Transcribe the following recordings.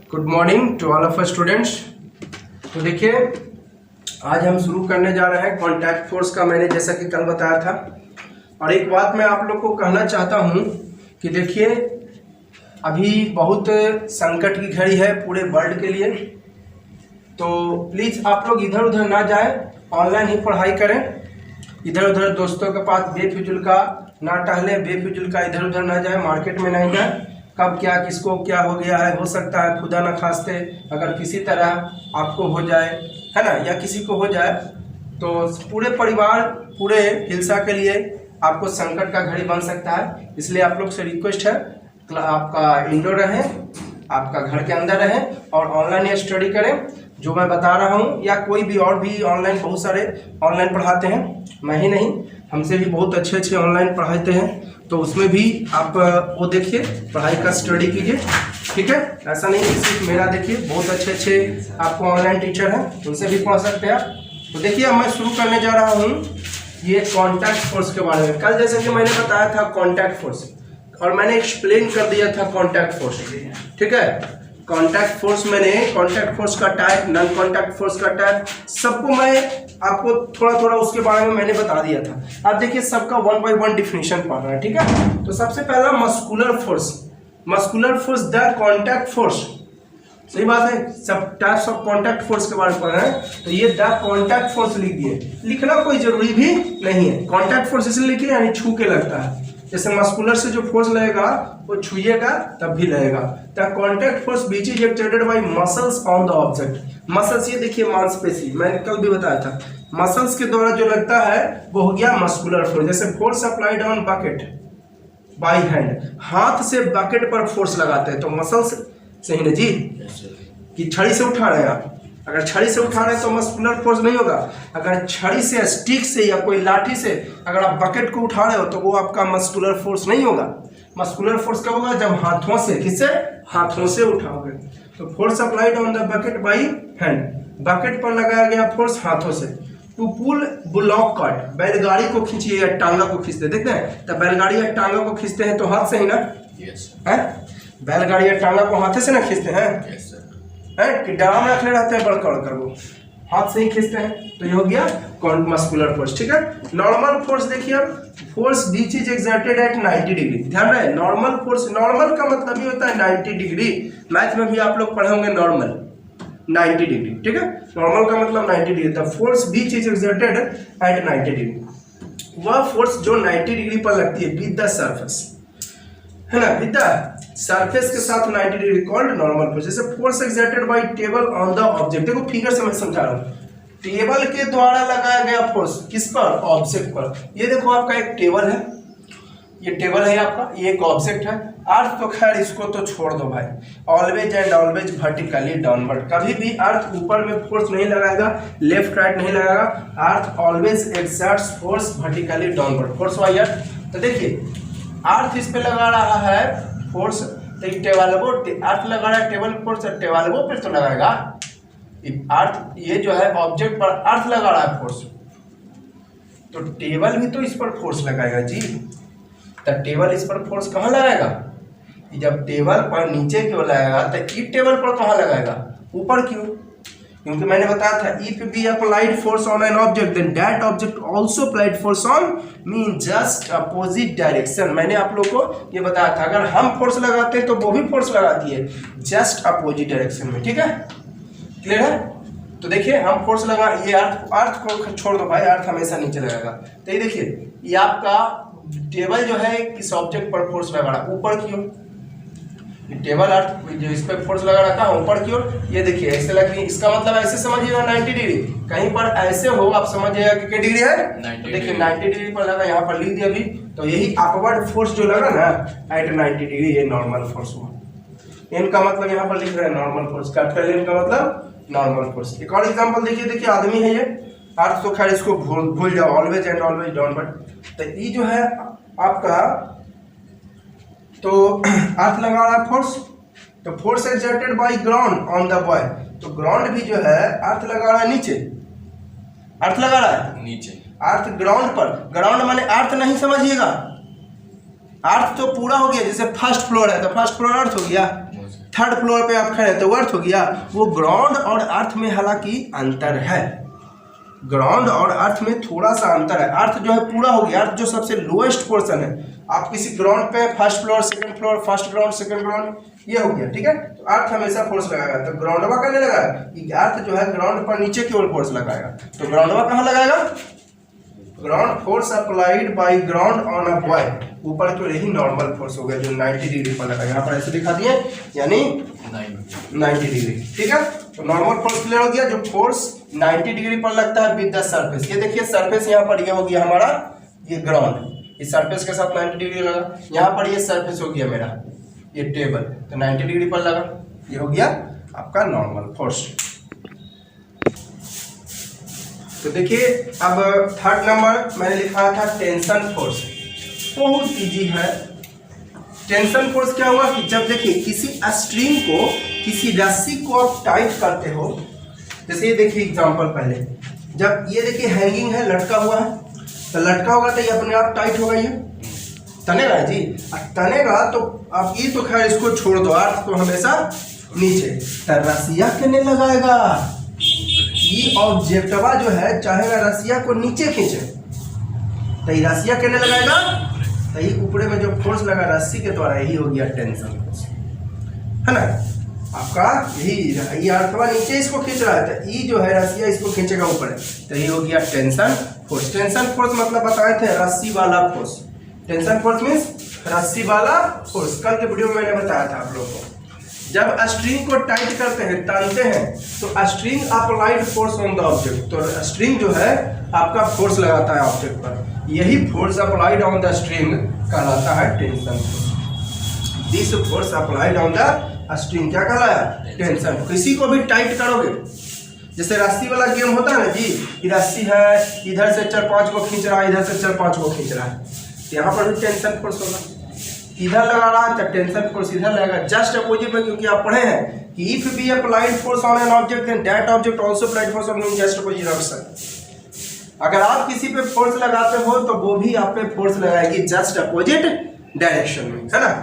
Good morning to all of students. तो देखिए आज हम शुरू करने जा रहे हैं कॉन्टैक्ट फोर्स का। मैंने जैसा कि कल बताया था, और एक बात मैं आप लोग को कहना चाहता हूं कि देखिए अभी बहुत संकट की घड़ी है पूरे वर्ल्ड के लिए, तो प्लीज़ आप लोग इधर उधर ना जाएं, ऑनलाइन ही पढ़ाई करें। इधर उधर दोस्तों के पास बेफिजुल का ना टहलें, बेफिजुल का इधर उधर ना जाए, मार्केट में नहीं जाए। कब क्या किसको क्या हो गया है, हो सकता है खुदा न खास्ते अगर किसी तरह आपको हो जाए, है ना, या किसी को हो जाए तो पूरे परिवार पूरे हिल्सा के लिए आपको संकट का घड़ी बन सकता है। इसलिए आप लोग से रिक्वेस्ट है आपका इंडोर रहें, आपका घर के अंदर रहें और ऑनलाइन स्टडी करें। जो मैं बता रहा हूँ या कोई भी और भी ऑनलाइन, बहुत सारे ऑनलाइन पढ़ाते हैं, मैं ही नहीं, हमसे भी बहुत अच्छे अच्छे ऑनलाइन पढ़ाते हैं, तो उसमें भी आप वो देखिए, पढ़ाई का स्टडी कीजिए, ठीक है। ऐसा नहीं कि सिर्फ मेरा देखिए, बहुत अच्छे अच्छे आपको ऑनलाइन टीचर हैं, उनसे भी पढ़ सकते हैं आप। तो देखिए अब मैं शुरू करने जा रहा हूँ ये कॉन्टैक्ट फोर्स के बारे में। कल जैसे कि मैंने बताया था कॉन्टैक्ट फोर्स, और मैंने एक्सप्लेन कर दिया था कॉन्टैक्ट फोर्स, ठीक है। कॉन्टैक्ट फोर्स मैंने कॉन्टैक्ट फोर्स का टाइप, नॉन कॉन्टैक्ट फोर्स का टाइप, सबको मैं आपको थोड़ा थोड़ा उसके बारे में मैंने बता दिया था। अब देखिए सबका 1 by 1 डिफिनेशन पढ़ रहे हैं, ठीक है। तो सबसे पहला muscular force, muscular force the contact force, सही बात है। सब टाइप्स ऑफ कॉन्टैक्ट फोर्स के बारे में पढ़ रहे हैं, तो ये द कॉन्टैक्ट फोर्स लिख दिए, लिखना कोई जरूरी भी नहीं है। कॉन्टैक्ट फोर्स इसलिए लिखिए यानी छू के लगता है, जैसे मस्कुलर से जो फोर्स लगेगा वो छुइएगा तब भी लगेगा। The contact force which is exerted by muscles on the object. Muscles, ये देखिए मांसपेशी, मैंने कल भी बताया था, मसल्स के द्वारा जो लगता है वो हो गया मस्कुलर फोर्स। जैसे force applied on bucket by hand, हाथ से बकेट पर फोर्स लगाते हैं तो मसल्स, सही ना जी, कि छड़ी से उठा रहे हैं आप, अगर छड़ी से उठा रहे हैं तो मस्कुलर फोर्स नहीं होगा। अगर छड़ी से, स्टिक से या कोई लाठी से अगर आप बकेट को उठा रहे हो तो वो आपका मस्कुलर फोर्स नहीं होगा। मस्कुलर फोर्स कब होगा? जब हाथों से, किससे? हाथों से उठाओगे। तो force applied on the bucket by hand, bucket पर लगाया गया फोर्स हाथों से। टू पुल बुलॉक कार्ट, बैलगाड़ी को खींचिए या टांगा को खींचते, देखते हैं तो बैलगाड़ी या टांगा को खींचते हैं तो हाथ से ही ना, है, बैलगाड़ी या टांगा को हाथ से ना खींचते हैं, है कि डाम रखले रहते हैं बड़का कर, वो हाथ से ही खींचते हैं। तो ये हो गया मस्कुलर फोर्स, ठीक है। नॉर्मल फोर्स देखिए, force which is exerted at 90 degree, ध्यान रहे। नॉर्मल फोर्स, नॉर्मल का मतलब ये होता है 90 डिग्री, मैथ में भी आप लोग पढ़े होंगे नॉर्मल 90 डिग्री, ठीक है। नॉर्मल का मतलब 90 degree, the force which is exerted at 90 degree, वह फोर्स जो 90 डिग्री पर लगती है विद द सरफेस, है ना, विद द सरफेस के साथ 90 डिग्री कॉल्ड नॉर्मल फोर्स। जैसे force exerted by table on the object, देखो फिगर से मैं समझा रहा हूँ, टेबल के द्वारा लगाया गया फोर्स किस पर? ऑब्जेक्ट पर। ये देखो आपका एक टेबल है, ये टेबल है आपका, ये एक ऑब्जेक्ट है। अर्थ तो खैर इसको तो छोड़ दो भाई, always and always vertically downward, कभी भी अर्थ ऊपर में फोर्स नहीं लगाएगा, लेफ्ट राइट नहीं लगाएगा। Earth always exerts force vertically downward, force by earth. तो देखिए अर्थ इस पे लगा रहा है फोर्स, तो टेबल वो अर्थ लगा रहा है टेबल फोर्स, टेबल वो पे तो लगाएगा अर्थ, ये जो है ऑब्जेक्ट पर अर्थ लगा रहा है फोर्स, तो टेबल भी तो इस पर फोर्स लगाएगा जी। तो टेबल इस पर फोर्स कहाँ लगाएगा? जब टेबल पर नीचे क्यों लगाएगा तो ई टेबल पर कहाँ लगाएगा? ऊपर क्यों? क्योंकि मैंने बताया था if we applied force on an object then that object also applied force on me in just opposite direction. मैंने आप लोग को ये बताया था अगर हम फोर्स लगाते हैं तो वो भी फोर्स लगाती है जस्ट अपोजिट डायरेक्शन में, ठीक है, क्लियर है। तो देखिए हम फोर्स लगा, ये अर्थ को छोड़ दो भाई, अर्थ हमेशा नीचे लगाएगा। तो ये देखिए ये आपका टेबल जो है किस ऑब्जेक्ट पर फोर्स लगा रहा है? ऊपर की ओर। टेबल अर्थ जो इस पर फोर्स लगा रहा था ऊपर की ओर, ये देखिए ऐसे लग रही है, इसका मतलब ऐसे समझिएगा 90 डिग्री, कहीं पर ऐसे हो आप समझिएगा कि कितनी डिग्री है, 90 देखिए 90 डिग्री पर लगा, यहाँ पर लिख दिया अभी, तो यही अपवर्ड फोर्स जो लगा ना एट 90 डिग्री, ये नॉर्मल फोर्स हुआ। इनका मतलब यहाँ पर लिख रहे हैं नॉर्मल फोर्स, कैपिटल एन का मतलब नॉर्मल फोर्स। एक और एग्जांपल देखिए आदमी है ये, अर्थ तो खैर इसको भूल जाओ, ऑलवेज एंड ऑलवेज डाउनवर्ड। तो ये जो है आपका, तो अर्थ लगा रहा है फोर्स, तो force exerted by ground on the boy, तो ग्राउंड भी जो है अर्थ लगा रहा है नीचे, अर्थ लगा रहा है नीचे, अर्थ ग्राउंड पर। ग्राउंड माने अर्थ नहीं समझिएगा, अर्थ तो पूरा हो गया, जैसे फर्स्ट फ्लोर है तो फर्स्ट फ्लोर अर्थ हो गया, थर्ड फ्लोर पे आप खड़े हैं तो अर्थ हो गया। वो ग्राउंड और अर्थ में हालांकि अंतर है, ग्राउंड और अर्थ में थोड़ा सा अंतर है। अर्थ जो है पूरा हो गया, अर्थ जो सबसे लोएस्ट पोर्शन है। आप किसी ग्राउंड पे first floor second floor, first ground second ground, ये हो गया, ठीक है। तो अर्थ हमेशा फोर्स लगाएगा, तो ग्राउंडवा करने लगा कि अर्थ जो है ग्राउंड पर नीचे की ओर फोर्स लगाएगा, तो ग्राउंडवा कहाँ लगाएगा? Ground force applied by ground on a boy, ऊपर तो यही नॉर्मल फोर्स हो गया जो 90 डिग्री पर लगा, यहाँ पर ऐसे दिखा दिए यानी 90 डिग्री, ठीक है। तो नॉर्मल फोर्स क्लियर हो गया, जो फोर्स 90 डिग्री पर लगता है विद द सरफेस। ये देखिए सरफेस यहाँ पर ये हो गया हमारा, ये ग्राउंड, इस सरफेस के साथ 90 डिग्री लगा, यहाँ पर ये सरफेस हो गया मेरा ये टेबल, तो 90 डिग्री पर लगा, ये हो गया आपका नॉर्मल फोर्स। तो देखिए अब थर्ड नंबर मैंने लिखा था टेंशन फोर्स, बहुत इजी है। टेंशन फोर्स क्या हुआ कि जब देखिए किसी स्ट्रिंग को, किसी रस्सी को आप टाइट करते हो, जैसे ये देखिए एग्जांपल पहले, जब ये देखिए हैंगिंग है, लटका हुआ है, तो लटका होगा तो ये अपने आप टाइट होगा, ये तनेगा जी, तनेगा तो आप ये तो खैर इसको छोड़ दो, अर्थ तो हमेशा नीचे, तो रस्सिया करने लगाएगा। ये ऑब्जेक्टवा जो है चाहेगा रस्सिया को नीचे खींचे, तो ये रस्सिया करने लगाएगा, तो ये ऊपरे में जो फोर्स लगा रस्सी के द्वारा, यही हो गया टेंशन फोर्स, है ना। आपका यही, ये अर्थवा नीचे इसको खींच रहा है, तो ये जो है रस्सिया इसको खींचेगा ऊपर, तो ये हो गया टेंशन फोर्स। टेंशन फोर्स मतलब बताए थे रस्सी वाला फोर्स, टेंशन फोर्स मीन्स रस्सी वाला फोर्स। कल के वीडियो में मैंने बताया था आप लोगों को, जब स्ट्रिंग को टाइट करते हैं, तानते हैं, तो string applied force on the object, तो स्ट्रिंग जो है आपका फोर्स लगाता है ऑब्जेक्ट पर, यही force applied on the string कहलाता है tension force. This force applied on the string क्या कहलाया? टेंशन। किसी को भी टाइट करोगे, जैसे रस्सी वाला गेम होता है ना जी, ये रस्सी है, इधर से 4-5 को खींच रहा है, इधर से 4-5 को खींच रहा है, यहाँ पर भी टेंशन फोर्स होगा। इधर लगा रहा है तो टेंशन फोर्स इधर लगेगा, जस्ट अपोजिट में, क्योंकि आप पढ़े हैं कि if we applied force on an object then that object also applied force on just opposite direction. अगर आप किसी पे फोर्स लगाते हो तो वो भी आप पे फोर्स लगाएगी जस्ट अपोजिट डायरेक्शन में, है ना।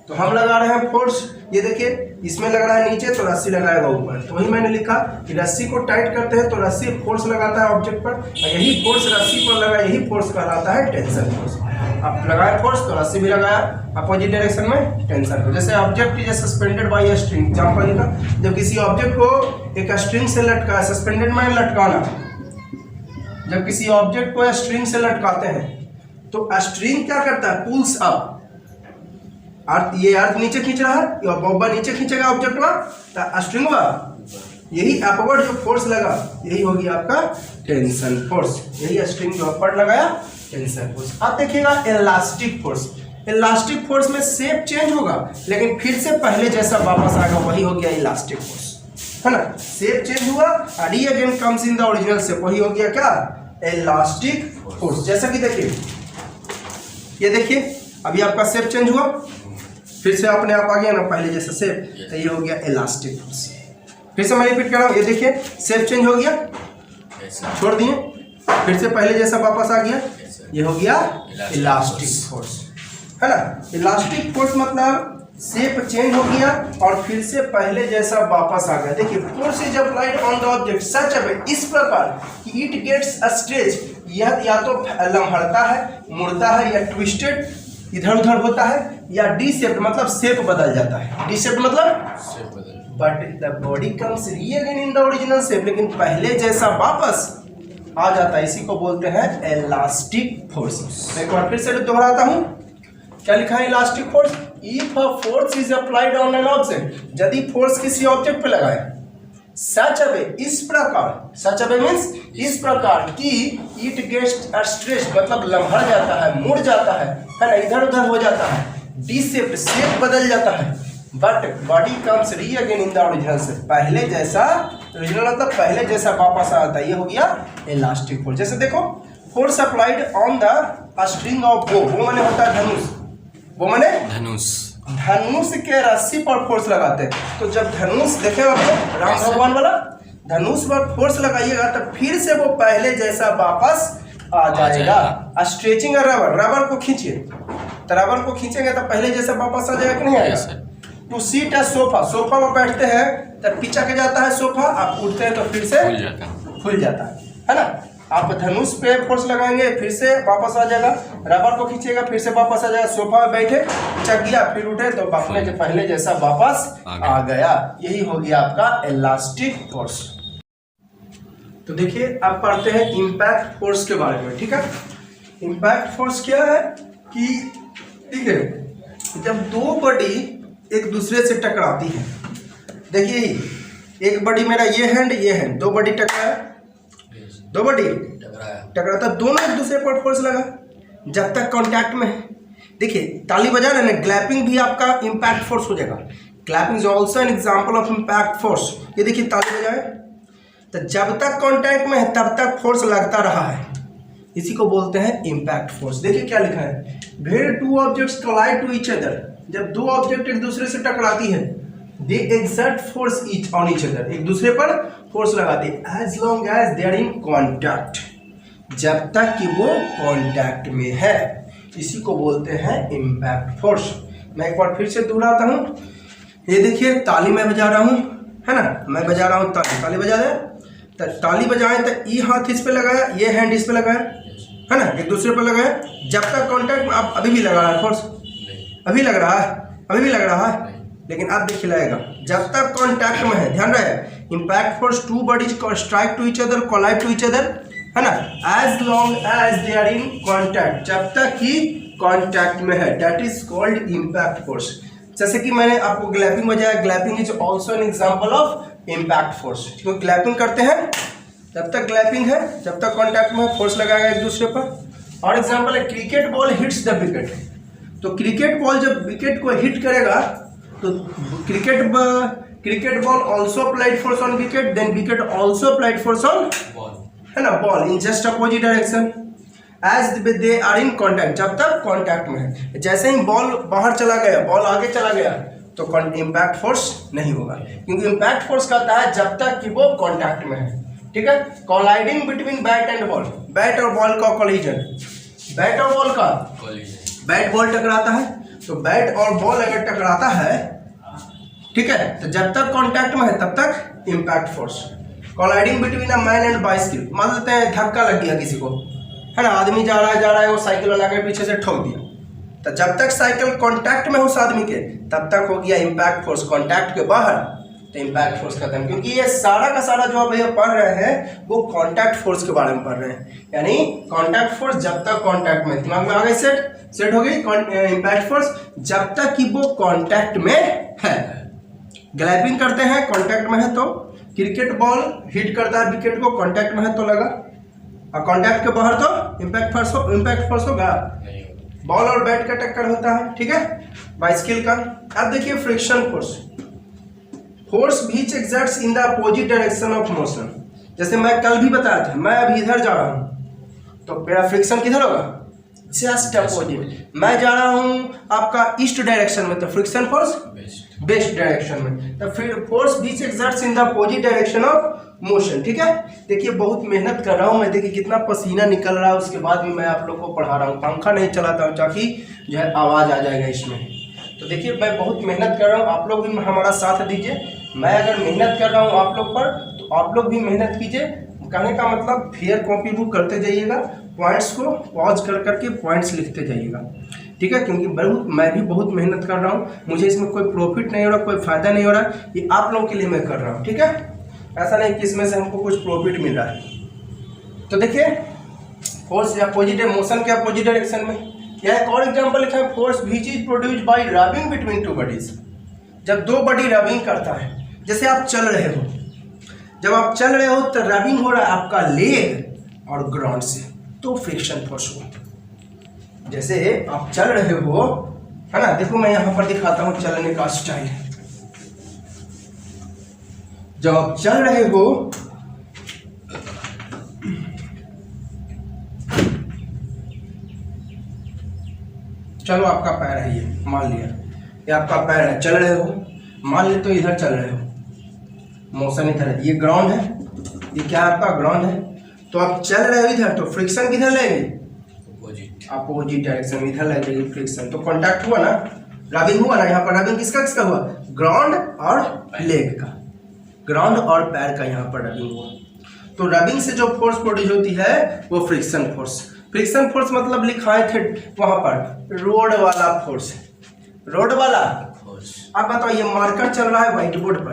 तो हम लगा रहे हैं फोर्स, ये देखिए इसमें लग रहा है नीचे, तो रस्सी लगाएगा ऊपर, तो वही मैंने लिखा कि रस्सी को टाइट करते हैं तो रस्सी फोर्स लगाता है ऑब्जेक्ट पर, और यही फोर्स रस्सी पर लगा, यही फोर्स कहलाता है टेंशन फोर्स। आप लगाए फोर्स तो रस्सी भी लगाया अपोजिट डायरेक्शन में, टेंशन फोर्स। जैसे object is suspended bye a string, example लिखा, जब किसी ऑब्जेक्ट को एक स्ट्रिंग से लटका, सस्पेंडेड में लटकाना, जब किसी ऑब्जेक्ट को स्ट्रिंग से लटकाते हैं तो स्ट्रिंग क्या करता है? पुल्स अप, अर्थ, ये अर्थ नीचे खींच रहा है, ये बॉबा नीचे खींचेगा ऑब्जेक्ट का, तो स्ट्रिंग का यही अपवर्ड जो फोर्स लगा, यही होगी आपका टेंशन फोर्स, यही स्ट्रिंग जो अपवर्ड लगाया टेंशन फोर्स। अब देखिएगा इलास्टिक फोर्स, इलास्टिक फोर्स में शेप चेंज होगा लेकिन फिर से पहले जैसा वापस आएगा, वही हो गया इलास्टिक फोर्स, है ना। शेप चेंज हुआ और ये again comes in the original shape, वही हो गया क्या? Elastic force. जैसा कि देखिए, ये देखिए अभी आपका शेप चेंज हुआ, फिर से अपने आप आ गया ना पहले जैसा शेप, तो ये हो गया इलास्टिक फोर्स। फिर से मैं रिपीट कर रहा हूँ, ये देखिए शेप चेंज हो गया, छोड़ दिए, फिर से पहले जैसा वापस आ गया, ये हो गया इलास्टिक फोर्स, है ना। इलास्टिक फोर्स मतलब शेप चेंज हो गया और फिर से पहले जैसा वापस आ गया। देखिए force is applied on the object such a way, इस प्रकार कि इट गेट्स अ स्ट्रेच, यह या तो लम्हड़ता है, मुड़ता है, या ट्विस्टेड इधर उधर होता है, या डी शेप मतलब शेप बदल जाता है। डी शेप मतलब but the body comes re again in the original shape, लेकिन पहले जैसा वापस आ जाता है, इसी को बोलते हैं इलास्टिक फोर्स। एक बार फिर से दोहराता हूं, क्या लिखा है elastic force? If a force is applied on an object, यदि फोर्स किसी ऑब्जेक्ट पे लगाए, सच अ वे, इस प्रकार, सच अ वे मींस इस प्रकार कि इट गेट्स स्ट्रेच मतलब लम्हड़ जाता है, मुड़ जाता है ना, इधर उधर हो जाता है, डी शेप शेप बदल जाता है, बट बॉडी कम्स री again in the original shape, पहले जैसा, ओरिजिनल मतलब पहले जैसा वापस आता है, ये हो गया इलास्टिक फोर्स। जैसे देखो force applied on the string of बो, वो माने होता है धनुष, वो माने धनुष, धनुष के रस्सी पर फोर्स लगाते हैं। तो जब धनुष देखे आपको राम भगवान वाला धनुष पर फोर्स लगाइएगा तो फिर से वो पहले जैसा वापस आ जाएगा। स्ट्रेचिंग और रबर, रबर को खींचिए, तो रबर को खींचेंगे तो पहले जैसा वापस आ जाएगा कि नहीं आएगा? टू सीट है सोफा, सोफा में बैठते हैं तब पिचक जाता है सोफा, आप उठते हैं तो फिर से खुल जाता है ना। आप धनुष पे फोर्स लगाएंगे फिर से वापस आ जाएगा, रबर को खींचेगा फिर से वापस आ जाएगा, सोफा में बैठे चक गया फिर उठे तो अपने पहले जैसा वापस आ गया। यही हो गया आपका इलास्टिक फोर्स। तो देखिए आप पढ़ते हैं इम्पैक्ट फोर्स के बारे में, ठीक है। इम्पैक्ट फोर्स क्या है कि ठीक है, जब दो बॉडी एक दूसरे से टकराती है, देखिए एक बॉडी मेरा ये हैंड दो बॉडी टकराया, दो बॉडी टकराता दोनों एक दूसरे पर फोर्स लगा जब तक कांटेक्ट में है। देखिए ताली बजा रहे हैं, क्लैपिंग भी आपका इम्पैक्ट फोर्स हो जाएगा। Clapping is also an example of impact force. ये देखिए ताली बजाए तो जब तक कांटेक्ट में है तब तक फोर्स लगता रहा है, इसी को बोलते हैं इम्पैक्ट फोर्स। देखिए क्या लिखा है, where two objects collide to each other, जब दो ऑब्जेक्ट एक दूसरे से टकराती है, they exert force on each other, एक दूसरे पर फोर्स लगाते हैं, as long as they are in contact, जब तक कि वो कॉन्टैक्ट में है, इसी को बोलते हैं इम्पैक्ट फोर्स। मैं एक बार फिर से दोहराता हूँ, ये देखिए ताली मैं बजा रहा हूँ, है ना, मैं बजा रहा हूँ ताली, ताली बजा दे तो ताली बजाएं तो ये हाथ इस पे लगाया, ये हैंड इस पे लगाया, है ना, एक दूसरे पर लगाया, जब तक कांटेक्ट में, आप अभी भी लगा रहा है फोर्स, अभी लग रहा है, अभी भी लग रहा है, लेकिन अब देखिए लगेगा जब तक कांटेक्ट में है। ध्यान रहे, impact force two bodies strike to each other, collide to each other, है ना, as long as they are in contact, जब तक कि कांटेक्ट में है, that is called impact force. जैसे कि मैंने आपको ग्लैपिंग बजाया, clapping is also an example of impact force. क्योंकि ग्लैपिंग करते हैं जब तक ग्लैपिंग है, जब तक कांटेक्ट में फोर्स लगाएगा एक दूसरे पर। और एग्जांपल है cricket ball hits the wicket, तो क्रिकेट बॉल जब विकेट को हिट करेगा तो cricket ball also applied force on wicket, then wicket also applied force on ball, है ना, ball in just opposite direction as they are in contact, जब तक contact में है। जैसे ही बॉल बाहर चला गया, बॉल आगे चला गया तो इम्पैक्ट फोर्स नहीं होगा, क्योंकि इम्पैक्ट फोर्स कहता है जब तक कि वो कांटेक्ट में है, ठीक है। Colliding between bat and ball, bat और बॉल का कोलिजन, बैट और बॉल का बैट बॉल टकराता है, तो बैट और बॉल अगर टकराता है, ठीक है, तो जब तक कांटेक्ट में है तब तक impact force. Colliding between a man and bicycle, मान लेते हैं धक्का लग गया किसी को, है ना, आदमी जा रहा है वो साइकिल वाला के पीछे से ठोक दिया, तो जब तक साइकिल कांटेक्ट में हो उस आदमी के तब तक हो गया इम्पैक्ट फोर्स। कांटेक्ट के बाहर तो इम्पैक्ट फोर्स खत्म, क्योंकि ये सारा का सारा जो भैया पढ़ रहे हैं वो कांटेक्ट फोर्स के बारे में पढ़ रहे हैं, यानी कांटेक्ट फोर्स जब तक कांटेक्ट में, दिमाग में आ गई, सेट हो गई। इम्पैक्ट फोर्स जब तक कि वो कांटेक्ट में है। ग्लैपिंग करते हैं कांटेक्ट में है, तो क्रिकेट बॉल हिट करता है विकेट को, कांटेक्ट में है तो लगा, और कांटेक्ट के बाहर तो इम्पैक्ट फोर्स होगा, बॉल और बैट का टक्कर होता है, ठीक है, बाइसिकल का। अब देखिए friction force, force which exerts in the opposite direction of motion. जैसे मैं कल भी बताया था, मैं अभी इधर जा रहा हूँ तो मेरा फ्रिक्शन किधर होगा, जस्ट अपोजिट। मैं जा रहा हूँ आपका ईस्ट डायरेक्शन में, तो फ्रिक्शन फोर्स वेस्ट डायरेक्शन में, तो फिर force which exerts in the opposite direction of motion, ठीक है। देखिए बहुत मेहनत कर रहा हूँ मैं, देखिए कितना पसीना निकल रहा है, उसके बाद भी मैं आप लोग को पढ़ा रहा हूँ, पंखा नहीं चलाता हूँ ताकि जो है आवाज़ आ जाएगा इसमें। तो देखिए मैं बहुत मेहनत कर रहा हूँ, आप लोग भी हमारा साथ दीजिए। मैं अगर मेहनत कर रहा हूँ आप लोग पर, तो आप लोग भी मेहनत कीजिए। कहने का मतलब फेयर कॉपी बुक करते जाइएगा, पॉइंट्स को पॉज कर करके पॉइंट्स लिखते जाइएगा, ठीक है, क्योंकि मैं भी बहुत मेहनत कर रहा हूँ, मुझे इसमें कोई प्रॉफिट नहीं हो रहा, कोई फायदा नहीं हो रहा, ये आप लोगों के लिए मैं कर रहा हूँ, ठीक है। ऐसा नहीं कि इसमें से हमको कुछ प्रॉफिट मिल रहा है। तो देखिए फोर्स अपोजिट है, मोशन के अपोजिट डायरेक्शन में। यह एक और एग्जांपल लिखा है, force which is produced by rubbing between two bodies. जब दो बॉडी रबिंग करता है, जैसे आप चल रहे हो, जब आप चल रहे हो तो रबिंग हो रहा है आपका लेग और ग्राउंड से, तो फ्रिक्शन फोर्स हुआ। जैसे आप चल रहे हो, है ना, देखो मैं यहाँ पर दिखाता हूँ चलने का स्टाइल। जब आप चल रहे हो, चलो आपका पैर है ये, मान लिया ये आपका पैर है, चल रहे हो, मान ले तो इधर चल रहे हो, मोशन इधर है, ये ग्राउंड है, ये क्या आपका ग्राउंड है, तो आप चल रहे हो इधर, तो फ्रिक्शन किधर लगेगी, अपोजिट डायरेक्शन में, इधर लगेगी फ्रिक्शन, तो कांटेक्ट हुआ ना, रबिंग हुआ ना, यहाँ पर रबिंग किसका किसका हुआ, ग्राउंड और लेग का, ग्राउंड और पैर का यहाँ पर रबिंग हुआ। तो रबिंग से जो फोर्स प्रोड्यूस होती है वो फ्रिक्शन फोर्स। फ्रिक्शन फोर्स मतलब लिखाए थे वहां पर रोड वाला फोर्स, रोड वाला फोर्स। अब बताओ ये मार्कर चल रहा है व्हाइट बोर्ड पर,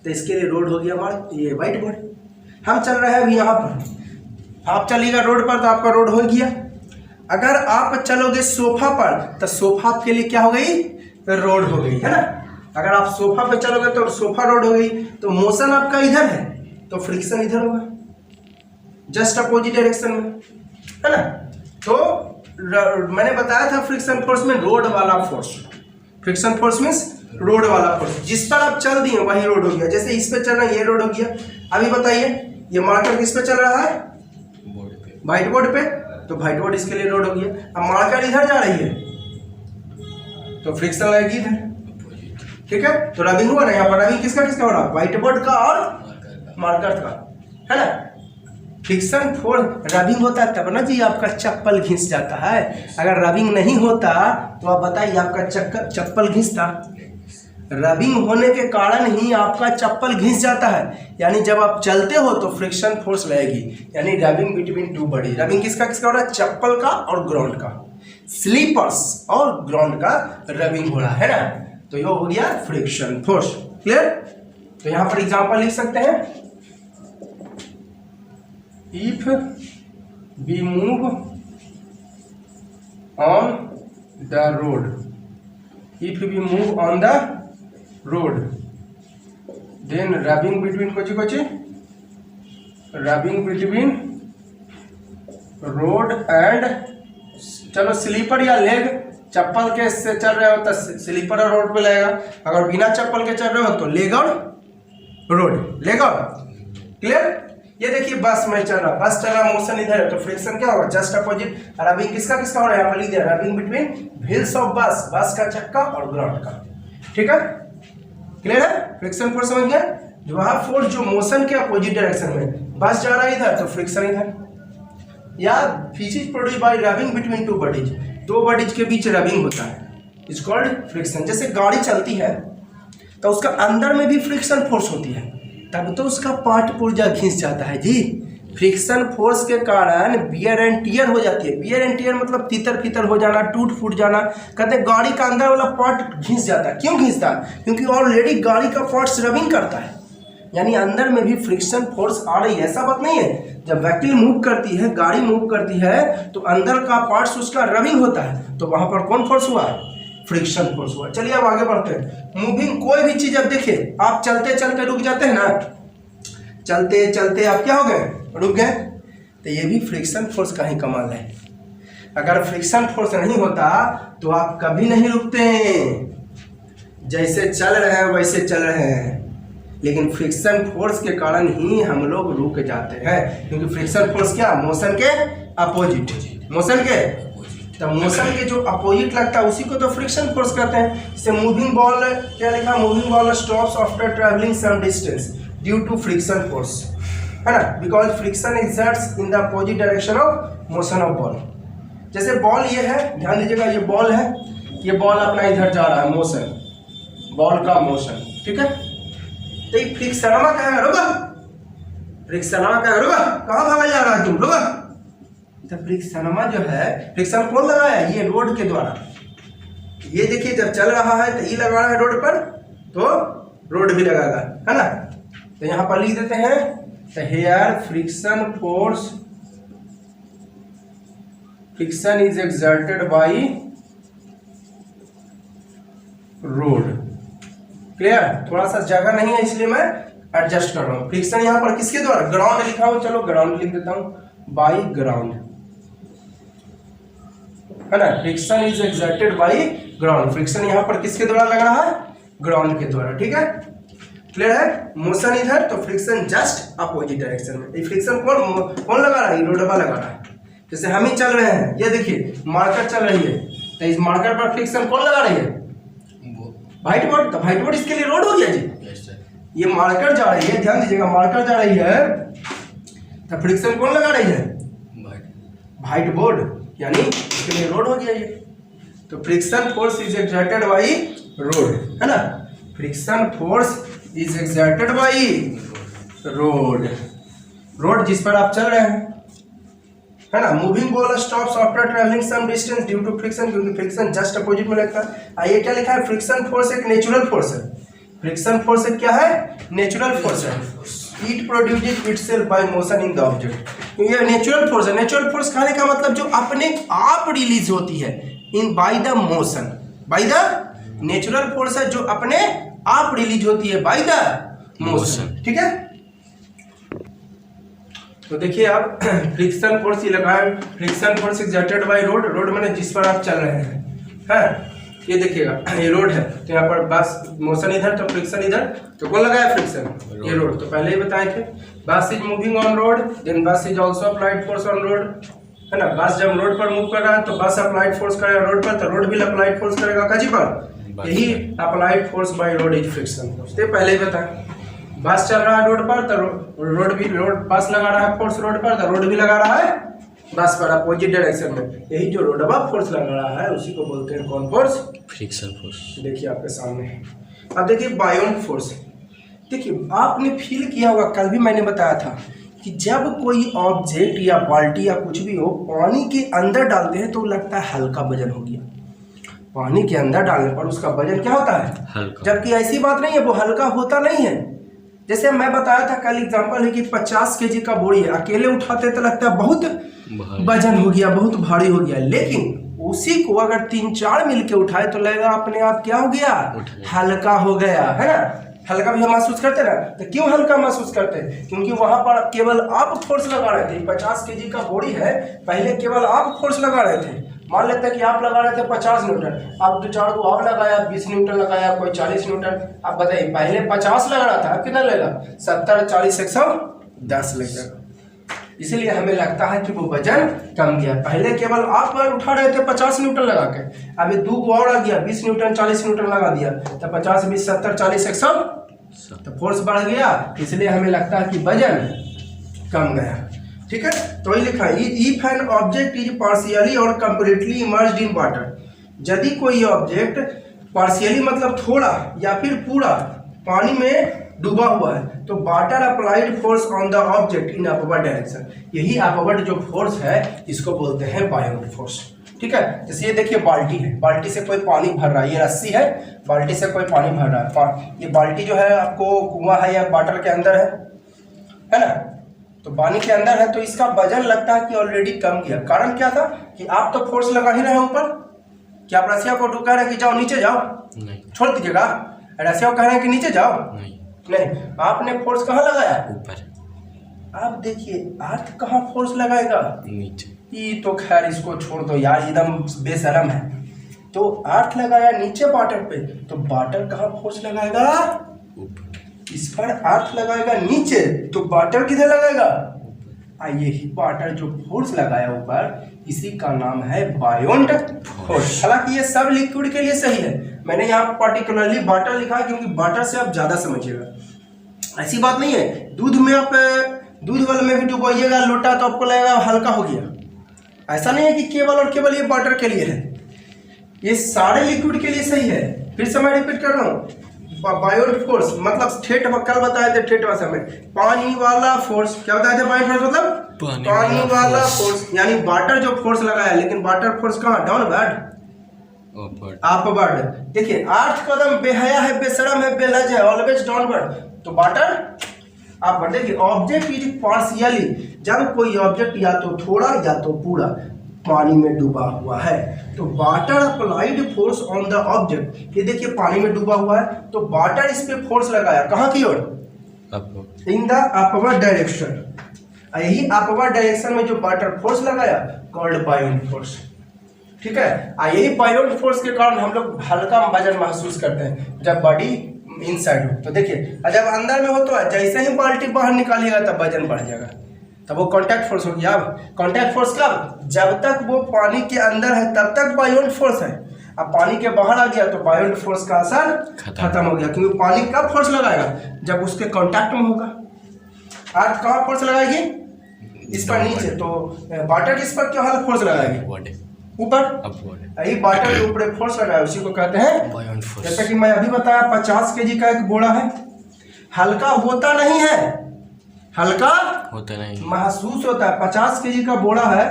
तो इसके लिए रोड हो गया हमारा ये व्हाइट बोर्ड। हम चल रहे हैं अभी यहाँ पर, आप चलिएगा रोड पर तो आपका रोड हो गया। अगर आप चलोगे सोफा पर तो सोफा आपके लिए क्या हो गई, रोड हो गई, है ना। अगर आप सोफा पे चलोगे तो सोफा रोड हो गई। तो मोशन आपका इधर है तो फ्रिक्शन इधर होगा, जस्ट अपोजिट डायरेक्शन में, है ना। तो मैंने बताया था फ्रिक्शन फोर्स में रोड वाला force, friction force means road वाला फोर्स। जिस पर आप चल दिए वही रोड हो गया। जैसे इस पे चल रहा है ये रोड हो गया। अभी बताइए ये मार्कर किस पे चल रहा है, व्हाइट बोर्ड पे, तो व्हाइट बोर्ड इसके लिए रोड हो गया। अब मार्कर इधर जा रही है तो फ्रिक्शन लगेगी इधर, ठीक है। तो रबिंग हुआ ना, यहाँ पर रबिंग किसका किसका हो रहा है, व्हाइट बोर्ड का और मार्कर का, है ना। फ्रिक्शन फोर्स रबिंग होता है तब ना जी आपका चप्पल घिस जाता है। अगर रबिंग नहीं होता तो आप बताइए आपका चप्पल घिसता। रबिंग होने के कारण ही आपका चप्पल घिस जाता है। यानी जब आप चलते हो तो फ्रिक्शन फोर्स लगेगी, यानी rubbing between two body. Rubbing किसका किसका हो रहा है, चप्पल का और ग्राउंड का, स्लीपर्स और ग्राउंड का रबिंग हो रहा है ना। तो ये हो गया फ्रिक्शन फोर्स, क्लियर। तो यहां पर एग्जांपल लिख सकते हैं, if we move on the road, if we move on the road then rubbing between कोची रबिंग बिटवीन रोड एंड, चलो स्लीपर या लेग, चप्पल के से चल रहे हो तो स्लीपर और रोड पे लगेगा। अगर बिना चप्पल के चल रहे हो तो लेग और रोड, लेग और, क्लियर। ये देखिए बस में चल रहा, बस चल रहा, मोशन इधर है तो फ्रिक्शन क्या होगा, जस्ट अपोजिट। रबिंग किसका किसका हो रहा है, यहाँ पर लिख दिया रबिंग बिटवीन व्हील्स ऑफ बस, बस का चक्का और ग्राउंड का, ठीक है, क्लियर है। फ्रिक्शन फोर्स समझ गए। जो वहां फोर्स जो मोशन के अपोजिट डायरेक्शन में, बस जा रहा है इधर तो फ्रिक्शन इधर, या physics produce by rubbing between two bodies, दो बॉडीज के बीच रबिंग होता है, इट्स कॉल्ड फ्रिक्शन। जैसे गाड़ी चलती है तो उसका अंदर में भी फ्रिक्शन फोर्स होती है, तब तो उसका पार्ट पुर्जा घिस जाता है जी। फ्रिक्शन फोर्स के कारण बियर एंड टियर हो जाती है। बियर एंड टियर मतलब तितर फितर हो जाना, टूट फूट जाना। कहते हैं गाड़ी का अंदर वाला पार्ट घिस जाता है। क्यों घिसता है, क्योंकि ऑलरेडी गाड़ी का पार्ट्स रबिंग करता है, यानी अंदर में भी फ्रिक्शन फोर्स आ रही है। ऐसा बात नहीं है, जब व्हीकल मूव करती है, गाड़ी मूव करती है तो अंदर का पार्ट्स उसका रबिंग होता है, तो वहां पर कौन फोर्स हुआ, फ्रिक्शन फोर्स हुआ। चलिए अब आगे बढ़ते हैं। मूविंग कोई भी चीज, अब देखिए आप चलते चलते रुक जाते हैं ना, चलते चलते आप क्या हो गए, रुक गए, तो ये भी फ्रिक्शन फोर्स का ही कमाल है। अगर फ्रिक्शन फोर्स नहीं होता तो आप कभी नहीं रुकते हैं, जैसे चल रहे हैं वैसे चल रहे हैं। लेकिन फ्रिक्शन फोर्स के कारण ही हम लोग रुक जाते हैं, क्योंकि फ्रिक्शन फोर्स क्या, मोशन के अपोजिट, मोशन के, तो मोशन के जो अपोजिट लगता है उसी को तो फ्रिक्शन फोर्स कहते हैं। जैसे मूविंग बॉल, क्या लिखा, moving ball stops after travelling some distance due to friction force, है ना, because friction exerts in the opposite direction of motion of ball. जैसे बॉल ये है, ध्यान दीजिएगा, ये बॉल है, ये बॉल अपना इधर जा रहा है, मोशन, बॉल का मोशन, ठीक है। तो ये फ्रिक्शनमा क्या है, रुको, फ्रिक्शनमा क्या है, रुको, कहाँ भागा जा रहा है तुम, रुको। तो फ्रिक्शनमा जो है, फ्रिक्शन कौन लगाया है, ये रोड के द्वारा। ये देखिए जब चल रहा है तो ये लगा रहा है रोड पर, तो रोड भी लगाएगा, है ना। तो यहाँ पर लिख देते हैं, तो here friction force, friction is exerted by road, clear. थोड़ा सा जगह नहीं है इसलिए मैं एडजस्ट कर रहा हूँ। फ्रिक्शन यहाँ पर किसके द्वारा, ग्राउंड लिखा हो, चलो ग्राउंड लिख देता हूँ, बाई ग्राउंड, है ना। Friction is exerted by ground, friction यहाँ पर किसके द्वारा लग रहा है, ग्राउंड के द्वारा, ठीक है, क्लियर है। मोशन इधर तो फ्रिक्शन जस्ट अपोजिट डायरेक्शन में। ये फ्रिक्शन कौन लगा रहा है, रोडवा लगा रहा है। जैसे हम ही चल रहे हैं, ये देखिए मार्कर चल रही है, तो इस मार्कर पर फ्रिक्शन कौन लगा रही है, व्हाइट बोर्ड। तो व्हाइट बोर्ड इसके लिए रोड हो गया जी। ये मार्कर जा रही है, ध्यान दीजिएगा, मार्कर जा रही है तो फ्रिक्शन कौन लगा रही है, व्हाइट बोर्ड, यानी इसके लिए रोड हो गया ये। तो friction force is exerted by road, है ना। Friction force is exerted by road, road जिस पर आप चल रहे हैं, है ना। Moving ball stops after travelling some distance due to friction, क्योंकि फ्रिक्शन जस्ट अपोजिट में लगता है। आइए क्या लिखा है, फ्रिक्शन फोर्स एक नेचुरल फोर्स है। फ्रिक्शन फोर्स एक क्या है, नेचुरल फोर्स है। It produces itself by motion in the object. ये नेचुरल फोर्स है। नेचुरल फोर्स कहने का मतलब जो अपने आप रिलीज होती है in by the motion, by the natural force है जो अपने आप रिलीज होती है बाय द मोशन, ठीक है। तो देखिए आप फ्रिक्शन फोर्स ही लगाए, friction force exerted by road, road माने जिस पर आप चल रहे हैं। ये देखिएगा ये रोड है, तो यहाँ पर बस मोशन इधर तो फ्रिक्शन इधर, तो कौन लगाया फ्रिक्शन, ये रोड। तो पहले ही बताए थे bus is moving on road, then bus is also applied force on road, है ना। बस जब रोड पर मूव कर रहा है तो बस अप्लाइड फोर्स करेगा रोड पर, तो रोड भी अप्लाइड फोर्स करेगा काजी पर। यही applied force by road is friction force, ये पहले ही बताया। बस चल रहा है रोड पर तो रोड बस लगा रहा है फोर्स रोड पर, तो रोड भी लगा रहा है बस पर अपोजिट डायरेक्शन में। यही जो रोड अब फोर्स लगा रहा है उसी को बोलते हैं कौन फोर्स, फ्रिक्शन फोर्स। देखिए आपके सामने अब देखिए बायोंट फोर्स। देखिए आपने फील किया होगा, कल भी मैंने बताया था कि जब कोई ऑब्जेक्ट या बाल्टी या कुछ भी हो पानी के अंदर डालते हैं तो लगता है हल्का वजन हो गया। पानी के अंदर डालने पर उसका वजन क्या होता है, हल्का। जबकि ऐसी बात नहीं है, वो हल्का होता नहीं है। जैसे मैं बताया था कल एग्जांपल है कि 50 केजी का बोरी है, अकेले उठाते तो लगता है बहुत वजन हो गया, बहुत भारी हो गया, लेकिन उसी को अगर 3-4 मिल के उठाए तो लगेगा अपने आप क्या हो गया, हल्का हो गया, है ना। हल्का भी हम महसूस करते ना, तो क्यों हल्का महसूस करते हैं, क्योंकि वहां पर केवल आप फोर्स लगा रहे थे। 50 केजी का बोरी है, पहले केवल आप फोर्स लगा रहे थे। मान लेते हैं कि आप लगा रहे थे 50 न्यूटन, आप 2-4 को आप लगाया, 20 न्यूटन लगाया, कोई 40 न्यूटन। आप बताइए पहले 50 लग रहा था, कितना लेगा, 70, 40, 110 लगेगा। इसीलिए हमें लगता है कि वो वजन कम गया। पहले केवल आप उठा रहे थे 50 न्यूटन लगा के, अभी 2 को और आ गया, 20 न्यूटन 40 न्यूटन लगा दिया, तो 50, 20, 70, 40, 100, तो फोर्स बढ़ गया। इसलिए हमें लगता है कि वजन कम गया, ठीक है। तो ये लिखा है if an object is partially और कंप्लीटली इमर्ज्ड इन वाटर, यदि कोई ऑब्जेक्ट पार्शियली मतलब थोड़ा या फिर पूरा पानी में डूबा हुआ है तो water applied force on the object in upward direction, यही अपवर्ड जो फोर्स है इसको बोलते हैं बायोट फोर्स, ठीक है। जैसे ये देखिए बाल्टी है, बाल्टी से कोई पानी भर रहा है, ये रस्सी है, बाल्टी से कोई पानी भर रहा है। ये बाल्टी जो है आपको कुआं है या वाटर के अंदर है ना, तो पानी के अंदर है, तो इसका वजन लगता है कि ऑलरेडी कम गया। कारण क्या था कि आप तो फोर्स लगा ही रहे हैं ऊपर, क्या आप रसिया को कह रहे हैं कि जाओ नीचे जाओ, नहीं छोड़ दीजिएगा, रसिया को कह रहे हैं कि नीचे जाओ, नहीं, आपने फोर्स कहाँ लगाया, ऊपर। आप देखिए अर्थ कहाँ फोर्स लगाएगा, नीचे। ये तो खैर इसको छोड़ दो यार, एकदम बेशरम है। तो अर्थ लगाया नीचे वाटर पे, तो वाटर कहाँ फोर्स लगाएगा, ऊपर। इस पर अर्थ लगाएगा नीचे, तो वाटर किधर लगाएगा, यही वाटर जो फोर्स लगाया ऊपर, इसी का नाम है बायोट फोर्स। हालांकि ये सब लिक्विड के लिए सही है, मैंने यहाँ पर्टिकुलरली वाटर लिखा है क्योंकि वाटर से आप ज्यादा समझिएगा। ऐसी बात नहीं है दूध में आप दूध वाले में भी डुबोइएगा लोटा तो आपको लगेगा हल्का हो गया। ऐसा नहीं है कि केवल और केवल ये वाटर के लिए है, ये सारे लिक्विड के लिए सही है। फिर से मैं रिपीट कर रहा हूँ, बायोट फोर्स मतलब ठेठ कल बताए थे, ठेठ भाषा में पानी वाला फोर्स। क्या बताए थे बायोट फोर्स मतलब पानी वाला फोर्स, यानी वाटर जो फोर्स लगाया, लेकिन वाटर फोर्स कहाँ, डाउनवर्ड अपवर्ड। देखिए 8 कदम बेहया है, बेशरम है, बेलज है, ऑलवेज डाउनवर्ड, तो वाटर अपवर्ड। देखिए ऑब्जेक्ट इज पार्शियली, जब कोई ऑब्जेक्ट या तो थोड़ा या तो पूरा पानी में डूबा हुआ है तो water applied force on the object. ये देखिए पानी में डूबा हुआ है तो वाटर इस पे फोर्स लगाया, कहाँ की ओर, इन द अपवर्ड डायरेक्शन। यही अपवर्ड डायरेक्शन में जो वाटर फोर्स लगाया कॉल्ड बायोट फोर्स, ठीक है। यही बायोट फोर्स के कारण हम लोग हल्का वजन महसूस करते हैं जब बॉडी इनसाइड हो। तो देखिए जब अंदर में हो तो जैसे ही बाल्टी बाहर निकालिएगा तब वजन बढ़ जाएगा, तब वो कांटेक्ट फोर्स हो गया। अब कांटेक्ट फोर्स कब, जब तक वो पानी के अंदर है तब तक बायोट फोर्स है, अब पानी के बाहर आ गया तो बायोट फोर्स का असर खत्म हो गया, क्योंकि पानी कब फोर्स लगाएगा, जब उसके कांटेक्ट में होगा। अर्थ कहाँ फोर्स लगाएगी, इस पर नीचे, तो वाटर इस पर क्या फोर्स लगाएगी, ऊपर, अपवर्ड। यही वाटर के ऊपर फोर्स लगा है उसी को कहते हैं बायोंट फोर्स। जैसा कि मैं अभी बताया 50 kg का एक बोरा है, हल्का होता नहीं है, हल्का होता नहीं, महसूस होता है। 50 kg का बोरा है,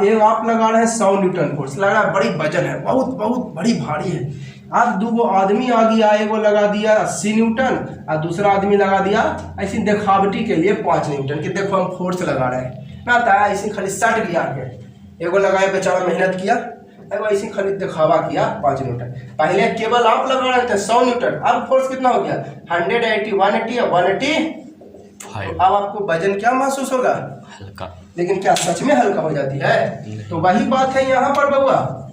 एक आप लगा रहे हैं 100 न्यूटन फोर्स, लग रहा है बड़ी वजन है, बहुत बहुत बड़ी भारी है। आप दो आदमी आ गया, एगो लगा दिया 80 न्यूटन और दूसरा आदमी लगा दिया ऐसी दिखावटी के लिए 5 न्यूटन कि देखो हम फोर्स लगा रहे हैं ना, था ऐसे खाली सट गया के, एगो लगाया बेचारा मेहनत किया, एगो ऐसे खाली दिखावा किया 5 न्यूटन। पहले केवल आप लगा रहे थे 100 न्यूटन, अब फोर्स कितना हो गया 180, 180 और 180। तो अब आपको वजन क्या महसूस होगा, हल्का। लेकिन क्या सच में हल्का हो जाती है? तो वही बात है यहाँ पर बउआ,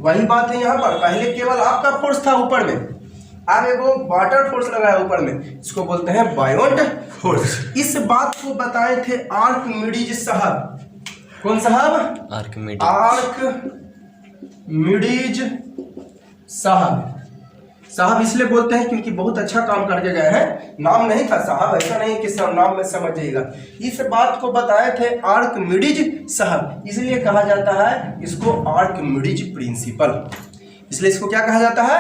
वही बात है यहाँ पर। पहले केवल आपका फोर्स था ऊपर में, अब एगो वाटर फोर्स लगाया ऊपर में, इसको बोलते हैं बायोंट फोर्स। इस बात को बताए थे आर्किमिडीज साहब। कौन साहब? आर्किमिडीज। आर्किमिडीज साहब। साहब इसलिए बोलते हैं क्योंकि बहुत अच्छा काम करके गए हैं, नाम नहीं था साहब, ऐसा नहीं कि सब नाम में समझ जाइएगा। इस बात को बताए थे आर्किमिडीज साहब, इसलिए कहा जाता है इसको आर्किमिडीज प्रिंसिपल। इसलिए इसको क्या कहा जाता है?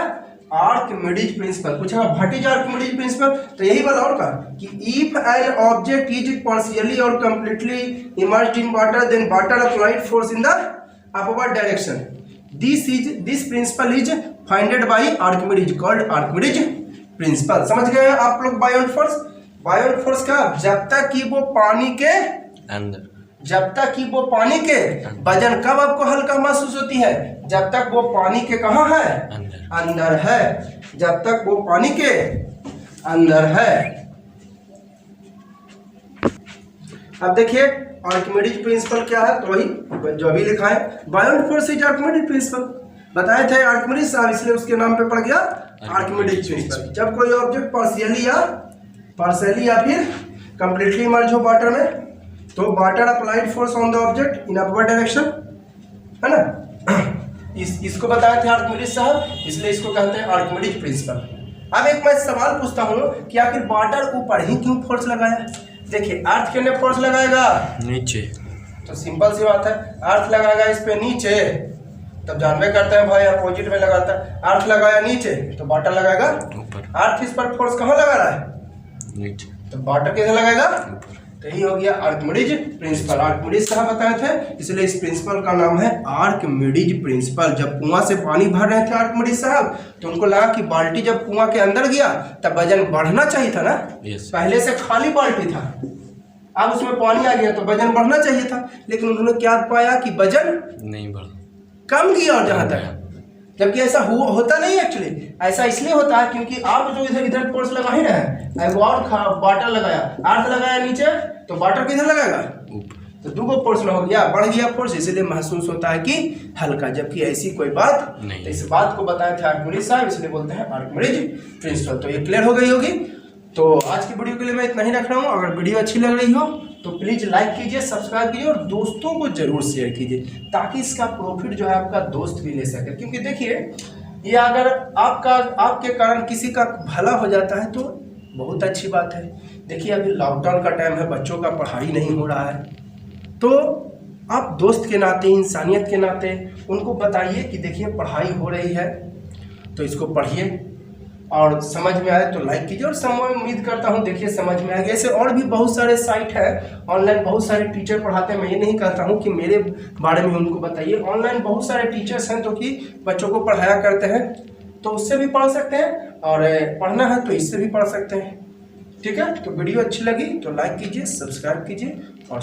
Archimedes principle. पूछा व्हाट इज आर्किमिडीज प्रिंसिपल, तो यही वाला और का कि if an object is partially और completely emerged in water then water applied force in the upward direction, this principle is founded by Archimedes, called Archimedes principle. समझ गए आप लोग बायोंट फोर्स? बायोंट फोर्स का जब तक कि वो पानी के अंदर, जब तक कि वो पानी के वजन, कब आपको हल्का महसूस होती है? जब तक वो पानी के कहाँ है? अंदर है। जब तक वो पानी के अंदर है। अब देखिए आर्किमिडीज प्रिंसिपल क्या है, तो वही जो अभी लिखा है, बायोंट फोर्स इज आर्किमिडीज प्रिंसिपल। बताए थे आर्किमिडीज साहब, इसलिए उसके नाम पे पड़ गया आर्किमिडीज प्रिंसिपल। जब कोई ऑब्जेक्ट पार्शियली या फिर कंप्लीटली इमर्ज हो वाटर में, तो water applied force on the object in upward direction, है ना, इसको बताए थे आर्किमिडीज साहब, इसलिए इसको कहते हैं आर्किमिडीज प्रिंसिपल। अब एक मैं सवाल पूछता हूँ कि आखिर वाटर ऊपर ही क्यों फोर्स लगाया? देखिए अर्थ के लिए फोर्स लगाएगा नीचे, तो सिंपल सी बात है, अर्थ लगाएगा इस पे नीचे, तब जानवे करते हैं भाई अपोजिट में लगाता है। अर्थ लगाया नीचे तो वाटर लगाएगा ऊपर। अर्थ इस पर फोर्स कहाँ लगा रहा है? नीचे, तो वाटर किधर लगाएगा? ऊपर। तो यही हो गया आर्किमिडीज प्रिंसिपल। आर्किमिडीज साहब बताए थे, इसलिए इस प्रिंसिपल का नाम है आर्किमिडीज प्रिंसिपल। जब कुआं से पानी भर रहे थे आर्किमिडीज साहब, तो उनको लगा कि बाल्टी जब कुआं के अंदर गया तब वजन बढ़ना चाहिए था ना, पहले से खाली बाल्टी था, अब उसमें पानी आ गया तो वजन बढ़ना चाहिए था, लेकिन उन्होंने क्या पाया कि वजन नहीं बढ़ा, कम किया। और जहां तक जबकि ऐसा होता नहीं, एक्चुअली ऐसा इसलिए होता है क्योंकि आप जो इधर फोर्स लगा ही रहे, और वाटर लगाया, अर्थ लगाया नीचे, तो वाटर किधर लगाएगा? ऊपर। तो दो फोर्स में हो गया, बढ़ गया फोर्स, इसलिए महसूस होता है कि हल्का, जबकि ऐसी कोई बात नहीं। तो इस बात को बताए थे आर्किमिडीज साहब, इसलिए बोलते हैं आर्किमिडीज प्रिंसिपल। तो ये क्लियर हो गई होगी। तो आज की वीडियो के लिए मैं इतना ही रख रहा हूँ। अगर वीडियो अच्छी लग रही हो तो प्लीज़ लाइक कीजिए, सब्सक्राइब कीजिए और दोस्तों को जरूर शेयर कीजिए, ताकि इसका प्रॉफिट जो है आपका दोस्त भी ले सके। क्योंकि देखिए ये अगर आपके कारण किसी का भला हो जाता है तो बहुत अच्छी बात है। देखिए अभी लॉकडाउन का टाइम है, बच्चों का पढ़ाई नहीं हो रहा है, तो आप दोस्त के नाते, इंसानियत के नाते उनको बताइए कि देखिए पढ़ाई हो रही है तो इसको पढ़िए, और समझ में आए तो लाइक कीजिए। और समय उम्मीद करता हूँ देखिए समझ में आएगा। ऐसे और भी बहुत सारे साइट है ऑनलाइन, बहुत सारे टीचर पढ़ाते हैं। मैं ये नहीं कहता हूँ कि मेरे बारे में उनको बताइए, ऑनलाइन बहुत सारे टीचर्स हैं जो कि बच्चों को पढ़ाया करते हैं, तो उससे भी पढ़ सकते हैं, और पढ़ना है तो इससे भी पढ़ सकते हैं। ठीक है, तो वीडियो अच्छी लगी तो लाइक कीजिए, सब्सक्राइब कीजिए और